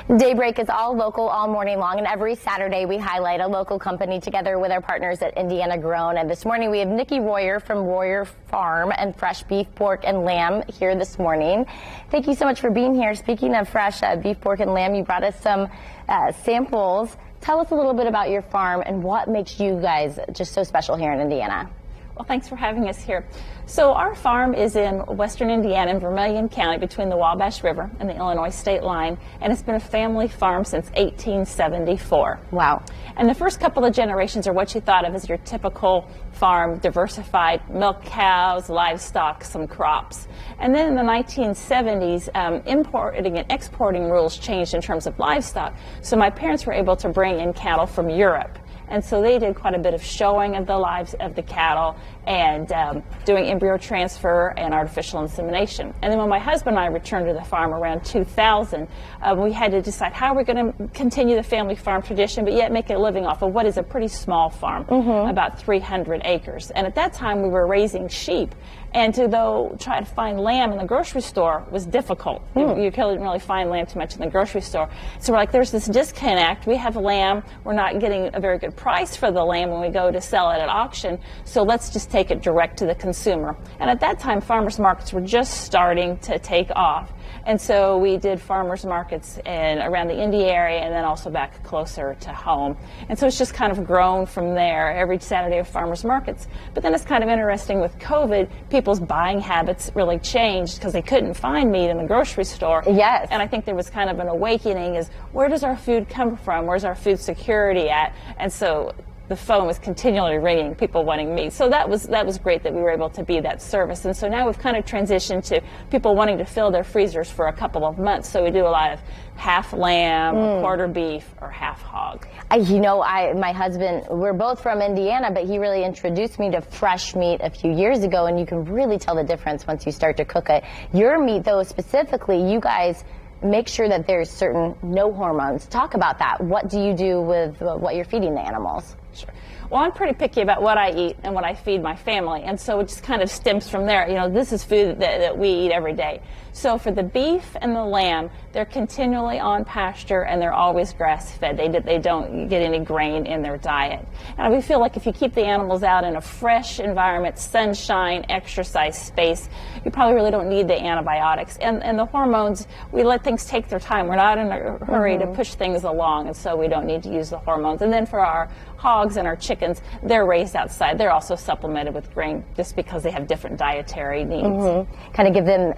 Daybreak is all local all morning long, and every Saturday we highlight a local company together with our partners at Indiana Grown. And this morning we have Nikki Royer from Royer Farm and fresh beef, pork, and lamb here this morning. Thank you so much for being here. Speaking of fresh beef, pork, and lamb, you brought us some samples. Tell us a little bit about your farm and what makes you guys just so special here in Indiana. Well, thanks for having us here. So our farm is in western Indiana in Vermilion County between the Wabash River and the Illinois state line, and it's been a family farm since 1874. Wow. And the first couple of generations are what you thought of as your typical farm, diversified milk cows, livestock, some crops. And then in the 1970s, importing and exporting rules changed in terms of livestock, so my parents were able to bring in cattle from Europe. And so they did quite a bit of showing of the lives of the cattle and doing embryo transfer and artificial insemination. And then when my husband and I returned to the farm around 2000, we had to decide how we're going to continue the family farm tradition, but yet make a living off of what is a pretty small farm, about 300 acres. And at that time, we were raising sheep. And to try to find lamb in the grocery store was difficult. You couldn't really find lamb too much in the grocery store. So we're like, there's this disconnect. We have lamb. We're not getting a very good price for the lamb when we go to sell it at auction. So let's just take it direct to the consumer. And at that time, farmers markets were just starting to take off. And so we did farmers markets around the Indy area and then also back closer to home. And so it's just kind of grown from there. Every Saturday of farmers markets. But then it's kind of interesting with COVID, people's buying habits really changed because they couldn't find meat in the grocery store. Yes. And I think there was kind of an awakening is where does our food come from? Where's our food security at? And so the phone was continually ringing, people wanting meat. So that was great that we were able to be that service. And so now we've kind of transitioned to people wanting to fill their freezers for a couple of months. So we do a lot of half lamb, or quarter beef, or half hog. My husband, we're both from Indiana, but he really introduced me to fresh meat a few years ago, and you can really tell the difference once you start to cook it. Your meat, though, specifically, you guys make sure that there's certain no hormones. Talk about that. What do you do with what you're feeding the animals? Sure. Well, I'm pretty picky about what I eat and what I feed my family, and so it just kind of stems from there. This is food that we eat every day. So for the beef and the lamb, they're continually on pasture and they're always grass-fed. They don't get any grain in their diet. And we feel like if you keep the animals out in a fresh environment, sunshine, exercise space, you probably really don't need the antibiotics. And the hormones, we let things take their time. We're not in a hurry to push things along, and so we don't need to use the hormones. And then for our hogs and our chickens, they're raised outside. They're also supplemented with grain just because they have different dietary needs. Kind of give them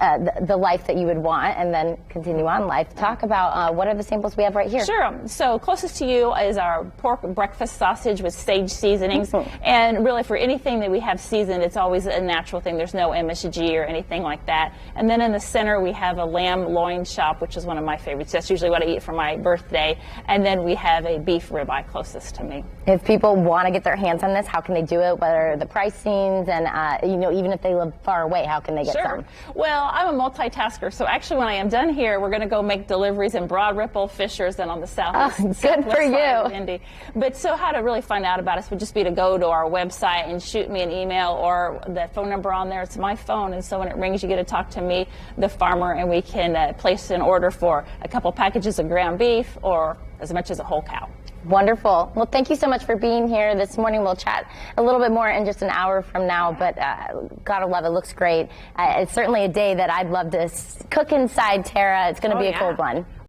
the life that you would want and then continue on life. Talk about what are the samples we have right here? Sure. So closest to you is our pork breakfast sausage with sage seasonings. And really for anything that we have seasoned, it's always a natural thing. There's no MSG or anything like that. And then in the center we have a lamb loin chop, which is one of my favorites. That's usually what I eat for my birthday. And then we have a beef ribeye closest to me. If people want to get their hands on this, how can they do it? What are the pricings? And, even if they live far away, how can they get some? Well, I'm a multitasker, so actually when I am done here, we're going to go make deliveries in Broad Ripple, Fishers, and on the southwest good for you. Side of Indy. But so how to really find out about us would just be to go to our website and shoot me an email or the phone number on there. It's my phone, and so when it rings, you get to talk to me, the farmer, and we can place an order for a couple packages of ground beef or as much as a whole cow. Wonderful. Well, thank you so much for being here this morning. We'll chat a little bit more in just an hour from now, but gotta love it. Looks great. It's certainly a day that I'd love to cook inside, Tara. It's going to be a cold one.